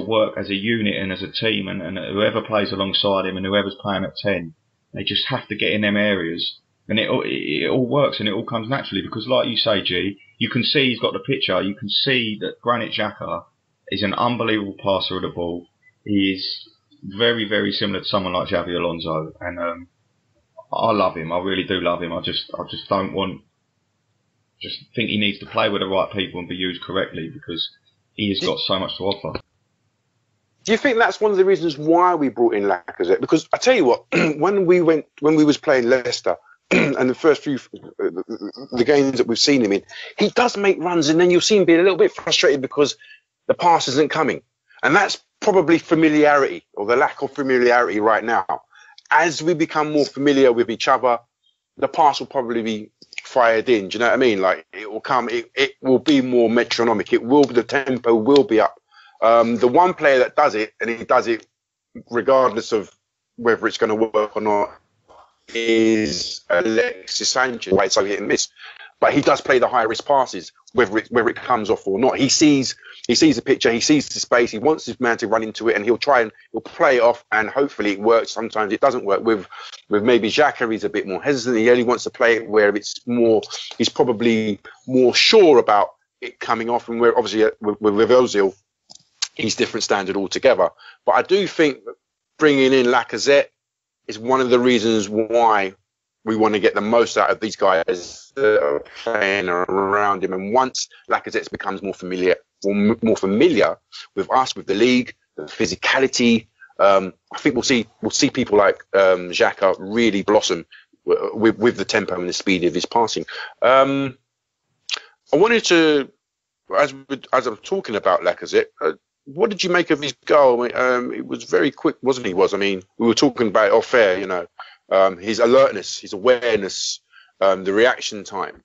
S3: work as a unit and as a team, and whoever plays alongside him and whoever's playing at 10, they just have to get in them areas. And it all works, and it all comes naturally, because like you say, G, you can see he's got the picture. You can see that Granit Xhaka is an unbelievable passer of the ball. He is very, very similar to someone like Xabi Alonso, and I love him. I really do love him. I just think he needs to play with the right people and be used correctly, because he has got so much to offer.
S2: Do you think that's one of the reasons why we brought in Lacazette? Because I tell you what, when we was playing Leicester, and the first few the games that we've seen him in, he does make runs, and then you'll see him being a little bit frustrated because the pass isn't coming, and that's probably familiarity, or the lack of familiarity right now. As we become more familiar with each other, the pass will probably be fired in. Do you know what I mean? Like, it will come, it will be more metronomic. The tempo will be up. The one player that does it, and he does it regardless of whether it's going to work or not, is Alexis Sanchez. Right, so hit and miss, but he does play the high risk passes, whether it comes off or not. He sees the picture, he sees the space, he wants his man to run into it, and he'll play it off, and hopefully it works. Sometimes it doesn't work. With maybe Xhaka, he's a bit more hesitant. He only wants to play it where he's probably more sure about it coming off, and where obviously with Ozil, he's different standard altogether. But I do think bringing in Lacazette is one of the reasons why we want to get the most out of these guys that are playing around him. And once Lacazette becomes more familiar with us, with the league, the physicality, I think we'll see people like Xhaka really blossom with the tempo and the speed of his passing. I wanted to, as I'm talking about Lacazette, what did you make of his goal? It was very quick, wasn't he? I mean, we were talking about it off air, his alertness, his awareness, the reaction time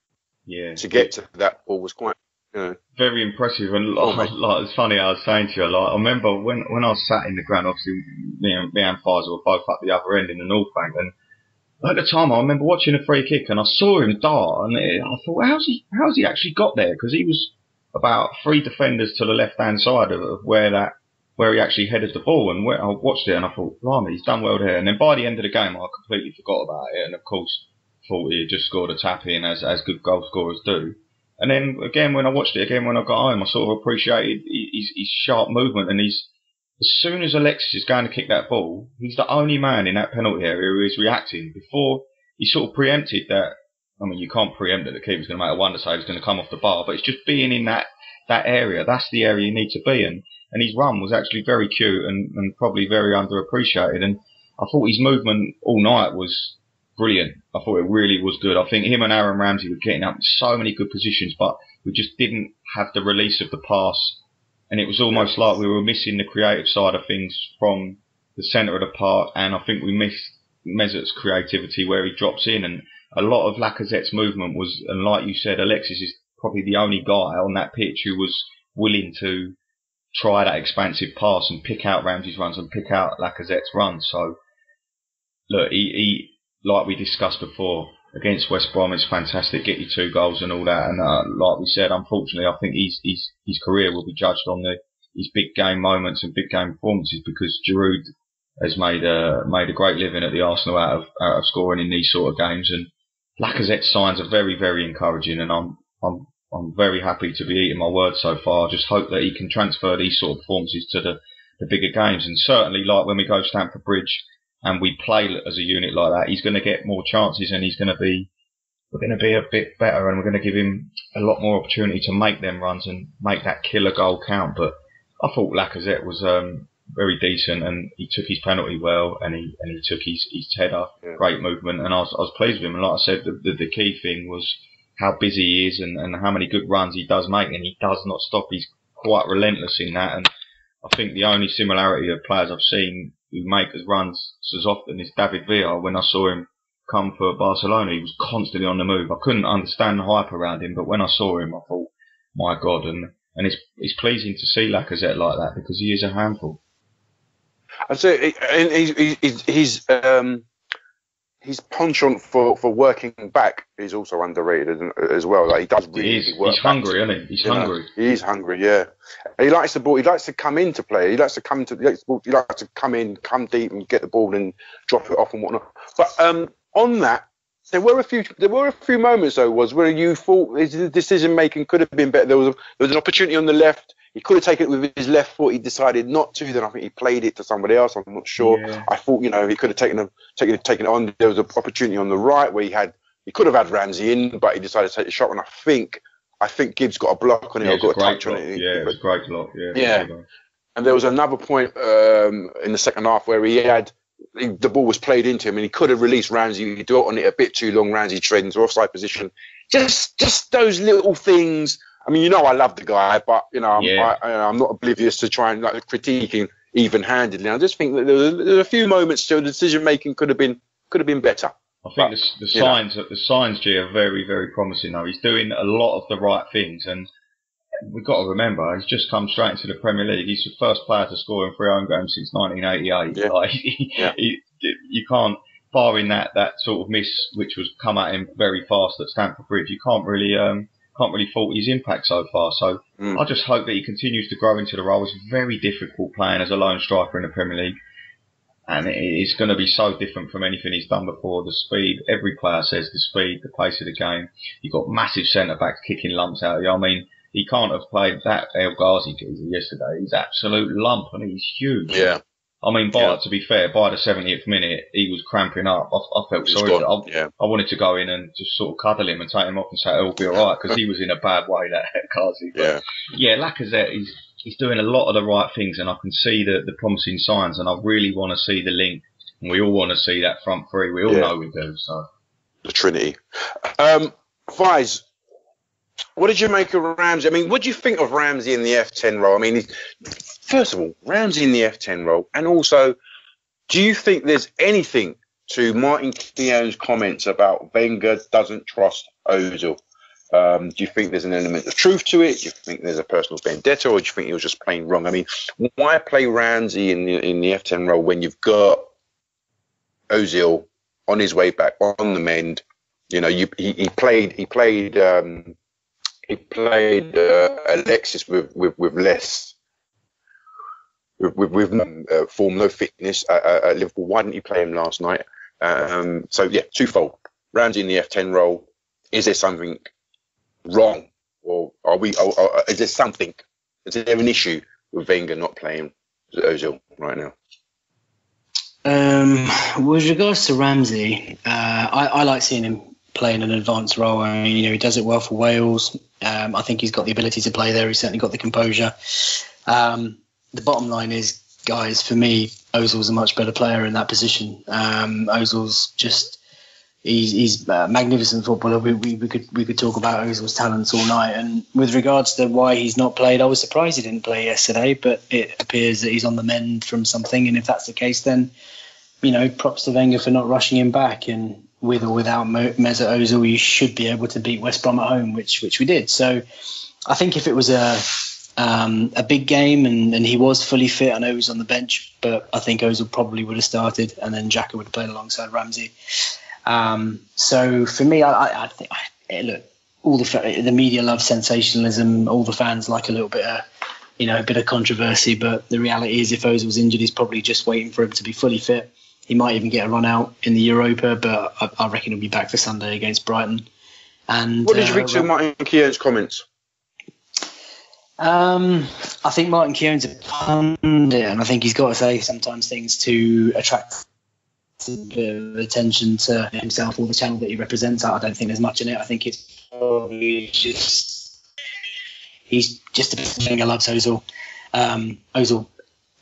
S2: to get to that ball was quite,
S3: very impressive. And it's funny, I was saying to you, I remember when I was sat in the ground, obviously me and Faisal were both up the other end in the North Bank, and at the time I remember watching a free kick and I saw him dart, and I thought, how's he actually got there? Because he was about 3 defenders to the left-hand side of where he actually headed the ball, and I watched it and I thought, blimey, he's done well there. And then by the end of the game, I completely forgot about it, and of course, thought he had just scored a tap-in as good goal scorers do. And then again, when I watched it again when I got home, I sort of appreciated his sharp movement, and as soon as Alexis is going to kick that ball, he's the only man in that penalty area who is reacting. Before, he sort of preempted that. I mean, you can't preempt that the keeper's going to make a wonder save, he's going to come off the bar, but it's just being in that area. That's the area you need to be in. And his run was actually very cute and probably very underappreciated. And I thought his movement all night was brilliant. I thought it really was good. I think him and Aaron Ramsey were getting up in so many good positions, but we just didn't have the release of the pass. And it was almost like we were missing the creative side of things from the centre of the park. And I think we missed Mesut's creativity where he drops in. And a lot of Lacazette's movement was, and like you said, Alexis is probably the only guy on that pitch who was willing to try that expansive pass and pick out Ramsey's runs and pick out Lacazette's runs. So, look, he like we discussed before, against West Brom, it's fantastic, get you 2 goals and all that. And like we said, unfortunately, I think his career will be judged on his big game moments and big game performances, because Giroud has made a great living at the Arsenal out of scoring in these sort of games. And Lacazette's signs are very, very encouraging, and I'm very happy to be eating my words so far. I just hope that he can transfer these sort of performances to the bigger games. And certainly, like when we go to Stamford Bridge and we play as a unit like that, he's going to get more chances, and we're going to be a bit better, and we're going to give him a lot more opportunity to make them runs and make that killer goal count. But I thought Lacazette was very decent, and he took his penalty well, and he took his header, great movement, and I was pleased with him. And like I said, the key thing was how busy he is and how many good runs he does make, and he does not stop. He's quite relentless in that, and I think the only similarity of players I've seen who make runs as often is David Villa. When I saw him come for Barcelona, he was constantly on the move. I couldn't understand the hype around him, but when I saw him, I thought, my God, and it's pleasing to see Lacazette like that, because he is a handful.
S2: I'd say, and his penchant for working back is also underrated as well. Like, he does really work.
S3: He's hungry, isn't he? He's hungry.
S2: He's hungry, yeah. And he likes the ball. He likes to come into play. He likes to come in, come deep, and get the ball and drop it off and whatnot. But on that, there were a few moments though, where you thought his decision making could have been better. There was an opportunity on the left. He could have taken it with his left foot. He decided not to. Then I think he played it to somebody else. I'm not sure. Yeah. I thought, he could have taken it on. There was an opportunity on the right where he could have had Ramsey in, but he decided to take the shot. And I think Gibbs got a block on it or got a touch on it.
S3: Yeah, it was a great block.
S2: Yeah. And there was another point in the second half where the ball was played into him, and he could have released Ramsey. He dwelt on it a bit too long. Ramsey trading into offside position. Just those little things. I mean, I love the guy, but I'm not oblivious to trying critiquing even-handedly. I just think that there were a few moments still the decision making could have been better.
S3: I think the signs, G, are very, very promising. Though he's doing a lot of the right things, and we've got to remember he's just come straight into the Premier League. He's the first player to score in 3 home games since 1988. Yeah. You can't, barring that sort of miss which was come at him very fast at Stamford Bridge, you can't really fault his impact so far. So I just hope that he continues to grow into the role. It's very difficult playing as a lone striker in the Premier League, and it's going to be so different from anything he's done before. The speed, every player says the speed, the pace of the game. You've got massive centre-backs kicking lumps out of you. I mean, he can't have played that El Ghazi yesterday. He's absolute lump, and he's huge.
S2: Yeah.
S3: I mean, to be fair, by the 70th minute, he was cramping up. I felt sorry. I wanted to go in and just sort of cuddle him and take him off and say, it'll be all right, because he was in a bad way, that Kazi. Yeah, Lacazette is he's doing a lot of the right things, and I can see the promising signs, and I really want to see the link. And we all want to see that front three. We all know we do. So
S2: the Trinity. Vise, what did you make of Ramsey? I mean, what do you think of Ramsey in the F10 role? I mean, first of all, Ramsey in the F10 role, and also, do you think there's anything to Martin Keown's comments about Wenger doesn't trust Ozil? Do you think there's an element of truth to it? Do you think there's a personal vendetta, or do you think he was just plain wrong? I mean, why play Ramsey in the F10 role when you've got Ozil on his way back, on the mend? You know, he played Alexis with less with form, no fitness at Liverpool. Why didn't you play him last night? So yeah, twofold. Ramsey in the F10 role. Is there something wrong, or is there something? Is there an issue with Wenger not playing Ozil right now?
S4: With regards to Ramsey, I like seeing him play in an advanced role. I mean, he does it well for Wales. I think he's got the ability to play there. He's certainly got the composure. The bottom line is, guys, for me, Ozil's a much better player in that position. Ozil's just, he's a magnificent footballer. We could talk about Ozil's talents all night. And with regards to why he's not played, I was surprised he didn't play yesterday, but it appears that he's on the mend from something. And if that's the case, then, props to Wenger for not rushing him back. And with or without Mesut Ozil, you should be able to beat West Brom at home, which we did. So I think if it was a big game and he was fully fit, I know he was on the bench, but I think Ozil probably would have started, and then Xhaka would have played alongside Ramsey. So for me, I think, look, all the media loves sensationalism. All the fans like a little bit of, a bit of controversy. But the reality is, if Ozil's injured, he's probably just waiting for him to be fully fit. He might even get a run out in the Europa, but I reckon he'll be back for Sunday against Brighton. And
S2: what did you think to Martin Keown's comments?
S4: I think Martin Keown's a pundit, and I think he's got to say sometimes things to attract a bit of attention to himself or the channel that he represents. I don't think there's much in it. I think it's probably he's just a bit loves Ozil. Ozil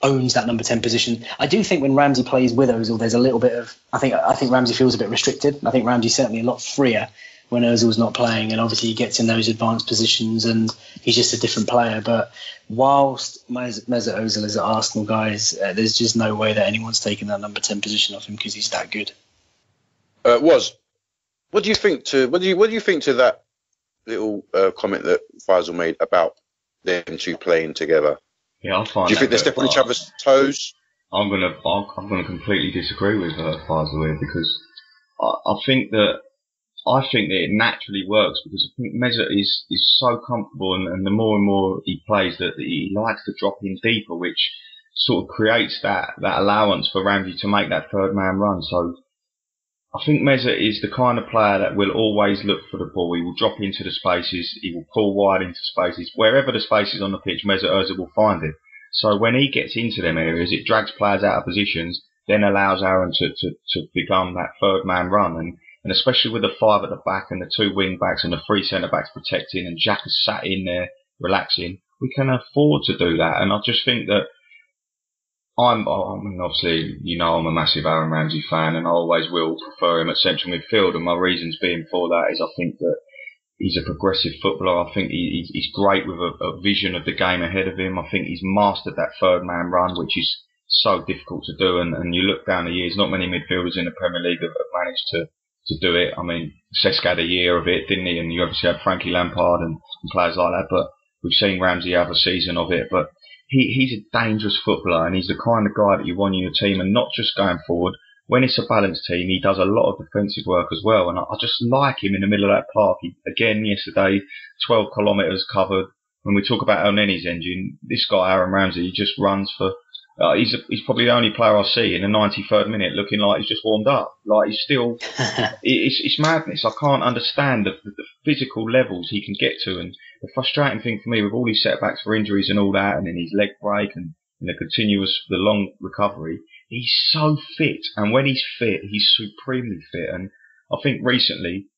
S4: owns that number 10 position. I do think when Ramsey plays with Ozil, there's a little bit of, I think Ramsey feels a bit restricted. I think Ramsey's certainly a lot freer when Ozil's not playing, and obviously he gets in those advanced positions and he's just a different player. But whilst Mesut Ozil is at Arsenal, guys, there's just no way that anyone's taking that number 10 position off him because he's that good. What do you think to that little comment that Faisal made about them two playing together?
S3: Yeah, I find.
S2: Do you think they're stepping on each other's toes?
S3: I'm gonna completely disagree with Faisal here, because I think that it naturally works, because I think Mesut is so comfortable, and the more and more he plays, that he likes to drop in deeper, which sort of creates that allowance for Ramsey to make that third man run. So I think Mesut is the kind of player that will always look for the ball. He will drop into the spaces, he will pull wide into spaces. Wherever the space is on the pitch, Mesut Ozil will find it. So when he gets into them areas, it drags players out of positions, then allows Aaron to become that third man run. And especially with the five at the back and the two wing backs and the three centre backs protecting, and Jack has sat in there relaxing, we can afford to do that. And I just think that obviously, I'm a massive Aaron Ramsey fan, and I always will prefer him at central midfield. And my reasons being for that is I think that he's a progressive footballer. I think he's great with a vision of the game ahead of him. I think he's mastered that third man run, which is so difficult to do. And you look down the years, not many midfielders in the Premier League have managed to do it. I mean, Cesc had a year of it, didn't he? And you obviously had Frankie Lampard and players like that. But we've seen Ramsey have a season of it. But he's a dangerous footballer, and he's the kind of guy that you want in your team, and not just going forward. When it's a balanced team, he does a lot of defensive work as well. And I just like him in the middle of that park. Again, yesterday, 12 kilometres covered. When we talk about El Neni's engine, this guy, Aaron Ramsey, he just runs for... he's probably the only player I see in the 93rd minute looking like he's just warmed up. Like, he's still... it's madness. I can't understand the physical levels he can get to. And the frustrating thing for me, with all his setbacks for injuries and all that, and then his leg break and the long recovery, he's so fit. And when he's fit, he's supremely fit. And I think recently,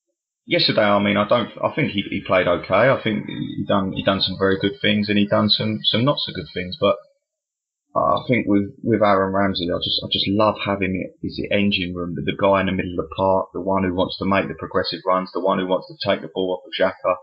S3: yesterday, I mean, I think he played okay. I think he done some very good things, and he done some not so good things. But I think with Aaron Ramsey, I just love having it. Is the engine room, the guy in the middle of the park, the one who wants to make the progressive runs, the one who wants to take the ball off of Xhaka,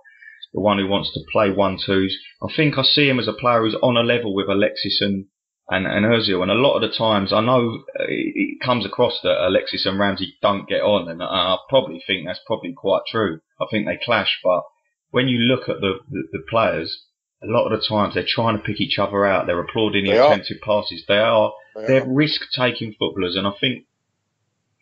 S3: the one who wants to play 1-2s. I think I see him as a player who's on a level with Alexis and Ozil. And a lot of the times, I know it comes across that Alexis and Ramsey don't get on, and I probably think that's probably quite true. I think they clash, but when you look at the players, a lot of the times they're trying to pick each other out. They're applauding the offensive passes. They're risk-taking footballers, and I think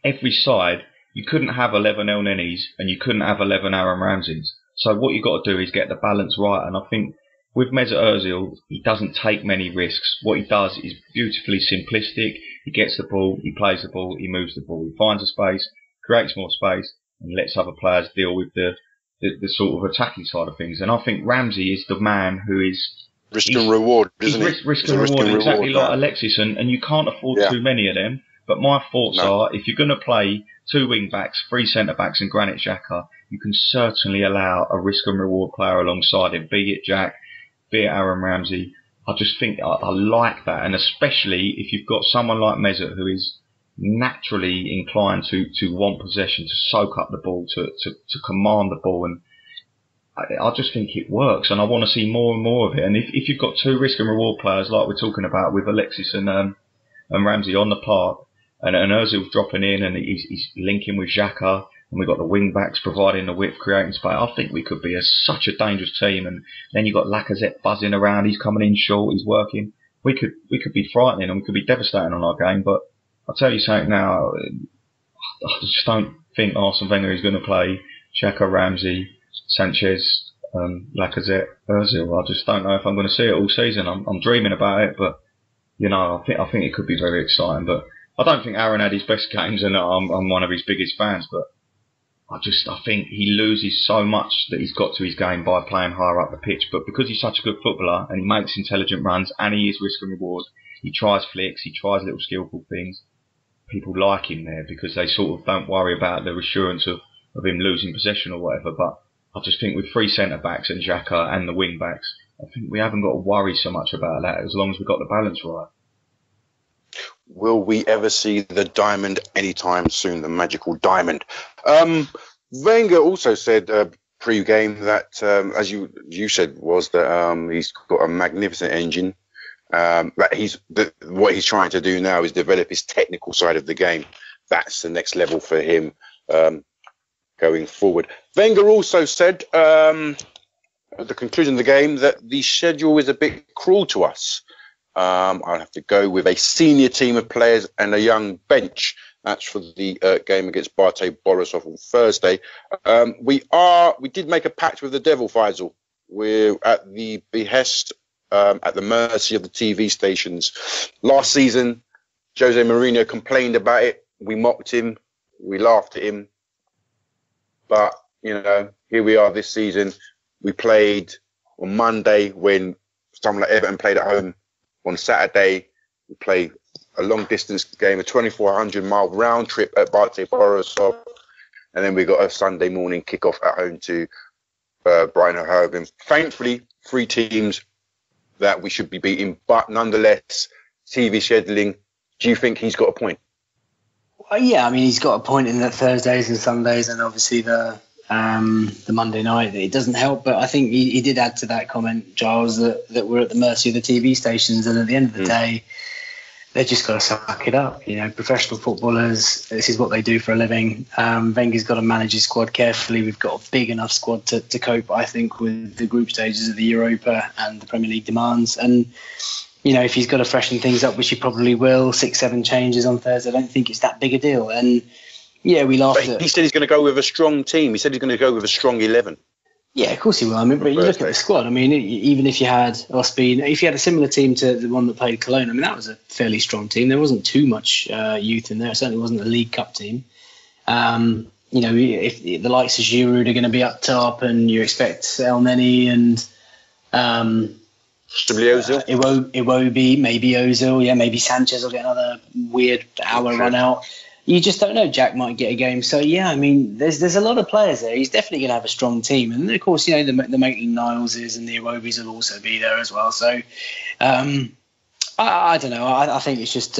S3: every side, you couldn't have 11 El Nenis and you couldn't have 11 Aaron Ramseys. So what you've got to do is get the balance right, and I think with Mesut Ozil, he doesn't take many risks. What he does is beautifully simplistic. He gets the ball, he plays the ball, he moves the ball, he finds a space, creates more space, and lets other players deal with the sort of attacking side of things. And I think Ramsey is the man who is
S2: risk and reward, isn't he?
S3: Risk and reward, exactly like Alexis, and you can't afford too many of them. But my thoughts are, if you're going to play 2 wing backs, 3 centre backs, and Granit Xhaka, you can certainly allow a risk and reward player alongside him, be it Jack, be it Aaron Ramsey. I just think I like that, and especially if you've got someone like Mesut who is naturally inclined to want possession, to soak up the ball, to command the ball, and I just think it works, and I want to see more and more of it. And if you've got 2 risk and reward players like we're talking about with Alexis and Ramsey on the park, and Ozil's dropping in and he's linking with Xhaka, and we've got the wing backs providing the width, creating space, I think we could be such a dangerous team. And then you've got Lacazette buzzing around, he's coming in short, he's working. We could be frightening and we could be devastating on our game. But I'll tell you something now, I just don't think Arsene Wenger is going to play Xhaka, Ramsey, Sanchez, Lacazette, Ozil. I just don't know if I'm going to see it all season. I'm dreaming about it, but I think it could be very exciting. But I don't think Aaron had his best games, and I'm one of his biggest fans. But I think he loses so much that he's got to his game by playing higher up the pitch. But because he's such a good footballer and he makes intelligent runs and he is risk and reward, he tries flicks, he tries little skillful things. People like him there because they sort of don't worry about the assurance of him losing possession or whatever. But I just think with 3 centre backs and Xhaka and the wing backs, I think we haven't got to worry so much about that as long as we've got the balance right.
S2: Will we ever see the diamond anytime soon, the magical diamond? Wenger also said pre-game that, as you said, was that he's got a magnificent engine. That what he's trying to do now is develop his technical side of the game. That's the next level for him going forward. Wenger also said at the conclusion of the game that the schedule is a bit cruel to us. I'll have to go with a senior team of players and a young bench. That's for the game against Bate Borisov on Thursday. We did make a pact with the devil, Faisal. We're at the behest, at the mercy of the TV stations. Last season, Jose Mourinho complained about it. We mocked him. We laughed at him. But, here we are this season. We played on Monday when someone like Everton played at home. On Saturday, we play a long-distance game, a 2,400-mile round trip at Bate Borisov, and then we got a Sunday morning kickoff at home to Brighton and Hove Albion. Thankfully, 3 teams that we should be beating, but nonetheless, TV scheduling. Do you think he's got a point?
S4: Well, yeah, I mean, he's got a point in that Thursdays and Sundays, and obviously the Monday night. It doesn't help, but I think he did add to that comment, Giles, that we're at the mercy of the TV stations, and at the end of the day, they've just got to suck it up. Professional footballers, this is what they do for a living. Wenger's got to manage his squad carefully. We've got a big enough squad to cope, I think, with the group stages of the Europa and the Premier League demands. And, if he's got to freshen things up, which he probably will, 6-7 changes on Thursday, I don't think it's that big a deal. And yeah, we laughed at.
S2: He said he's going to go with a strong team. He said he's going to go with a strong 11. Yeah,
S4: of course he will. I mean, but you look at the squad. I mean, even if you had Ospina, if you had a similar team to the one that played Cologne, I mean, that was a fairly strong team. There wasn't too much youth in there. It certainly wasn't a League Cup team. If the likes of Giroud are going to be up top, and you expect El Neni and Iwobi, maybe Ozil, maybe Sanchez will get another weird hour run out. you just don't know. Jack might get a game. So, yeah, I mean, there's a lot of players there. He's definitely going to have a strong team. And, of course, the Maitland-Nileses and the Iwobis will also be there as well. So, I don't know. I think it's just,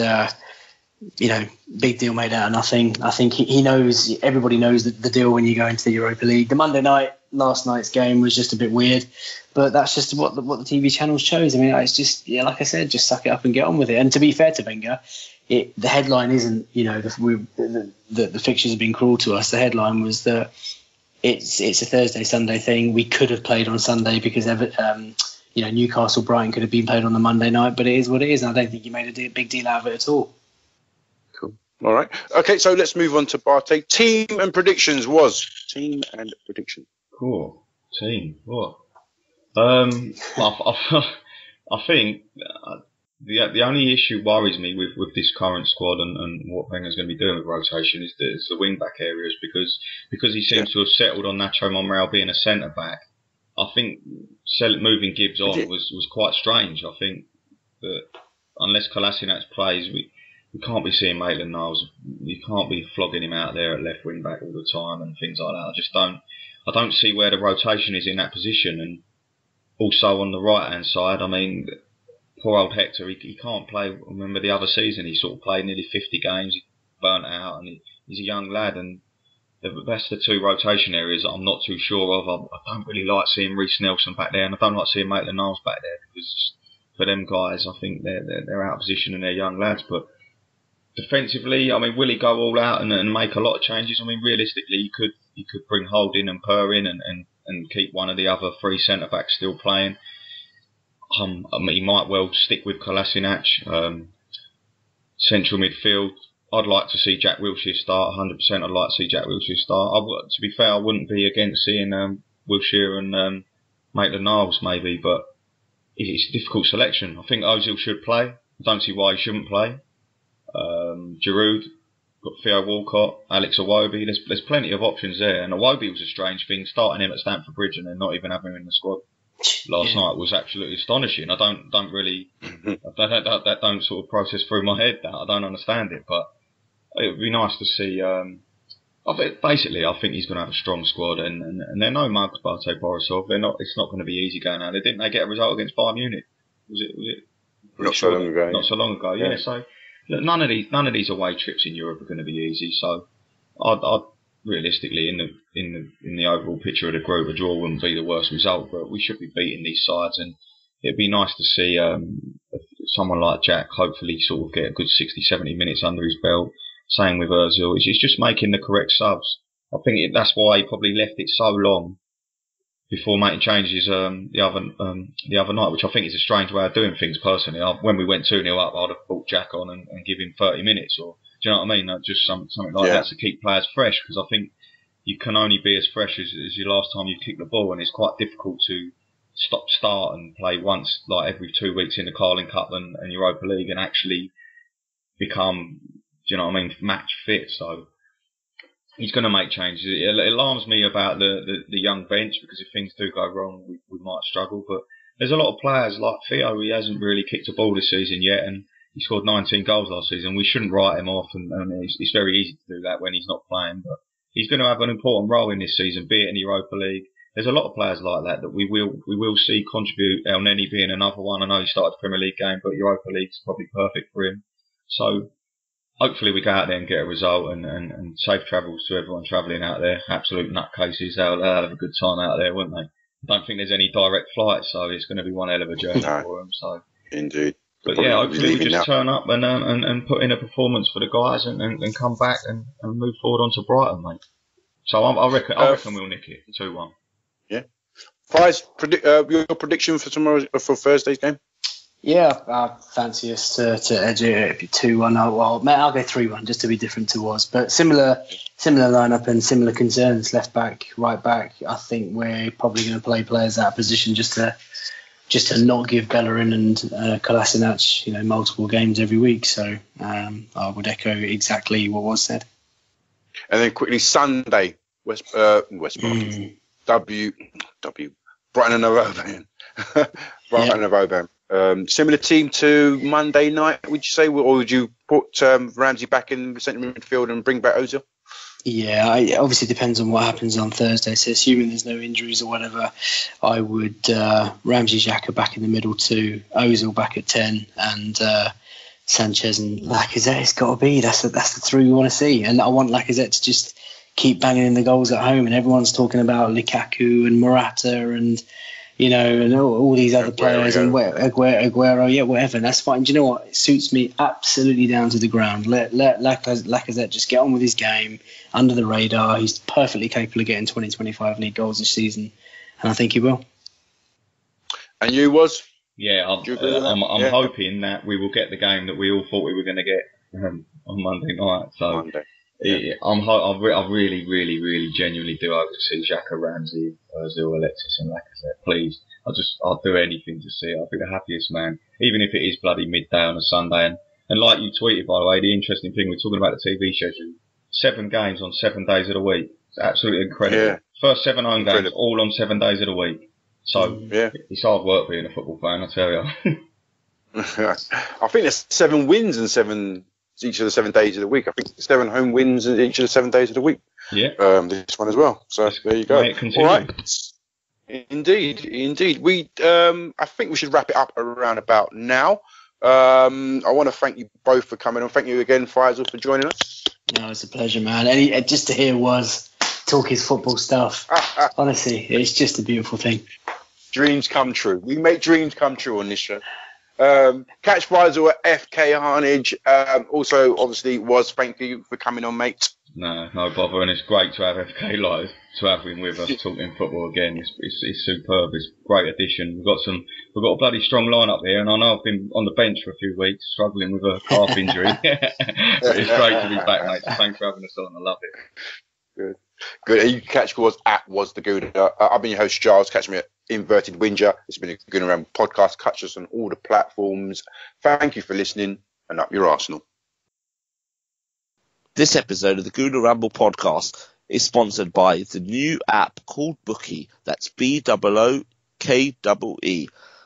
S4: big deal made out of nothing. I think he knows, everybody knows the deal when you go into the Europa League. The Monday night, last night's game was just a bit weird. But that's just what the TV channels chose. I mean, it's just, like I said, just suck it up and get on with it. And to be fair to Wenger, the headline isn't, the fixtures have been cruel to us. The headline was that it's a Thursday, Sunday thing. We could have played on Sunday because Newcastle, Brighton could have been played on the Monday night, but it is what it is. And I don't think you made a big deal out of it at all.
S2: Cool. All right. Okay, so let's move on to Bartek. Team and predictions.
S3: Cool. Team. What? I think the only issue worries me with this current squad and what Wenger's going to be doing with rotation is the wing back areas because he seems to have settled on Nacho Monreal being a centre back. I think moving Gibbs on was quite strange. I think that unless Kolasinac plays, we can't be seeing Maitland-Niles. You can't be flogging him out there at left wing back all the time and things like that. I don't see where the rotation is in that position. And also on the right hand side, I mean, poor old Hector, he can't play. I remember the other season he sort of played nearly 50 games, he burnt out, and he's a young lad. And that's the two rotation areas that I'm not too sure of. I don't really like seeing Reece Nelson back there, and I don't like seeing Maitland-Niles back there because for them guys, I think they're out of position and they're young lads. But defensively, I mean, will he go all out and make a lot of changes? I mean, realistically, he could bring Holding and Purr in and keep one of the other three centre backs still playing. I mean, he might well stick with Kolasinac. Central midfield, I'd like to see Jack Wilshere start. 100%, I'd like to see Jack Wilshere start. To be fair, I wouldn't be against seeing Wilshere and Maitland-Niles maybe, but it's a difficult selection. I think Ozil should play. I don't see why he shouldn't play. Giroud, got Theo Walcott, Alex Iwobi. There's plenty of options there. And Iwobi was a strange thing, starting him at Stamford Bridge and then not even having him in the squad last night was absolutely astonishing. I don't really, that don't sort of process through my head. That I don't understand it, but it would be nice to see. I think he's going to have a strong squad, and they're no mugs, Bartek Borisov. They're not. It's not going to be easy going out. Didn't they get a result against Bayern Munich? Was it?
S2: Not so long ago.
S3: Not so long ago. Yeah. So look, none of these away trips in Europe are going to be easy. So I'd realistically in the overall picture of the group, a draw wouldn't be the worst result, but we should be beating these sides, and it'd be nice to see someone like Jack hopefully sort of get a good 60-70 minutes under his belt. Same with Ozil. It's just making the correct subs. I think that's why he probably left it so long before making changes the other night, which I think is a strange way of doing things personally. When we went 2-0 up, I'd have brought Jack on and give him 30 minutes, or do you know what I mean? Just something like that to keep players fresh, because I think you can only be as fresh as your last time you kicked the ball, and it's quite difficult to start and play once, like every 2 weeks in the Carling Cup and Europa League, and actually become, do you know what I mean, match fit. So he's going to make changes. It alarms me about the young bench, because if things do go wrong, we might struggle. But there's a lot of players like Theo. He hasn't really kicked a ball this season yet, and he scored 19 goals last season. We shouldn't write him off, and it's very easy to do that when he's not playing. But he's going to have an important role in this season, be it in the Europa League. There's a lot of players like that we will see contribute. El Neni being another one. I know he started the Premier League game, but Europa League's probably perfect for him. So hopefully we go out there and get a result, and safe travels to everyone travelling out there. Absolute nutcases. They'll have a good time out there, won't they? I don't think there's any direct flights, so it's going to be one hell of a journey for them. So
S2: indeed.
S3: But yeah, hopefully we just turn up and put in a performance for the guys and come back and move forward onto Brighton, mate. So I reckon we'll nick it 2-1.
S2: Yeah. Prize, your prediction for tomorrow, for Thursday's game?
S4: Yeah, I fancy us to edge it. It'd be 2-1. Well, mate, I'll go 3-1 just to be different to was. But similar lineup and similar concerns. Left back, right back. I think we're probably going to play players out of position just to not give Bellerin and Kolasinac, multiple games every week. So I would echo exactly what was said.
S2: And then quickly Sunday, West Bromwich, Brighton and Hove Albion. Brighton and Hove Albion. Similar team to Monday night, would you say, or would you put Ramsey back in the centre midfield and bring back Ozil?
S4: Yeah, it obviously depends on what happens on Thursday. So assuming there's no injuries or whatever, I would Ramsey, Xhaka back in the middle 2, Ozil back at 10, and Sanchez and Lacazette. It's got to be. That's the 3 we want to see. And I want Lacazette to just keep banging in the goals at home. And everyone's talking about Lukaku and Morata and, you know, and all these other players and Aguero, yeah, whatever. And that's fine. Do you know what? It suits me absolutely down to the ground. Let Lacazette just get on with his game under the radar. He's perfectly capable of getting 20, 25 league goals this season, and I think he will.
S2: And you was?
S3: Yeah, I'm hoping that we will get the game that we all thought we were going to get on Monday night. So
S2: Monday.
S3: Yeah. I really, really, really genuinely do hope to see Xhaka, Ramsey, Ozil, Alexis and Lacazette. Please. I'll do anything to see it. I'll be the happiest man, even if it is bloody midday on a Sunday. And like you tweeted, by the way, the interesting thing, we're talking about the TV schedule, 7 games on 7 days of the week. It's absolutely incredible. Yeah. First 7 home games, all on 7 days of the week. So it's hard work being a football fan, I tell you.
S2: I think there's 7 wins and each of the 7 days of the week. I think 7 home wins in each of the 7 days of the week.
S3: Yeah.
S2: This one as well. So there you go. All right. Indeed. We I think we should wrap it up around about now. I want to thank you both for coming on. Thank you again, Faisal, for joining us.
S4: No, it's a pleasure, man. And just to hear Was talk his football stuff. Honestly, it's just a beautiful thing.
S2: Dreams come true. We make dreams come true on this show. Catch Faisal at FK Harnage. Also, obviously, Was, thank you for coming on, mate.
S3: No bother, and it's great to have FK live, to have him with us talking football again. It's superb. It's a great addition. We've got a bloody strong lineup here, and I know I've been on the bench for a few weeks, struggling with a calf injury. But it's great to be back, mate. So thanks for having us on. I love it.
S2: Good. And you can catch Was at Was the Gooner. I've been your host, Giles. Catch me at Inverted Whinger. It's been a Gooner Ramble podcast. Catch us on all the platforms. Thank you for listening, and up your Arsenal.
S1: This episode of the Gooner Ramble podcast is sponsored by the new app called Bookie. That's BOOKEE.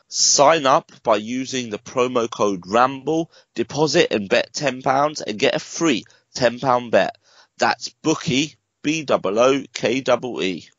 S1: Sign up by using the promo code Ramble, deposit and bet £10 and get a free £10 bet. That's Bookie, BOOKEE.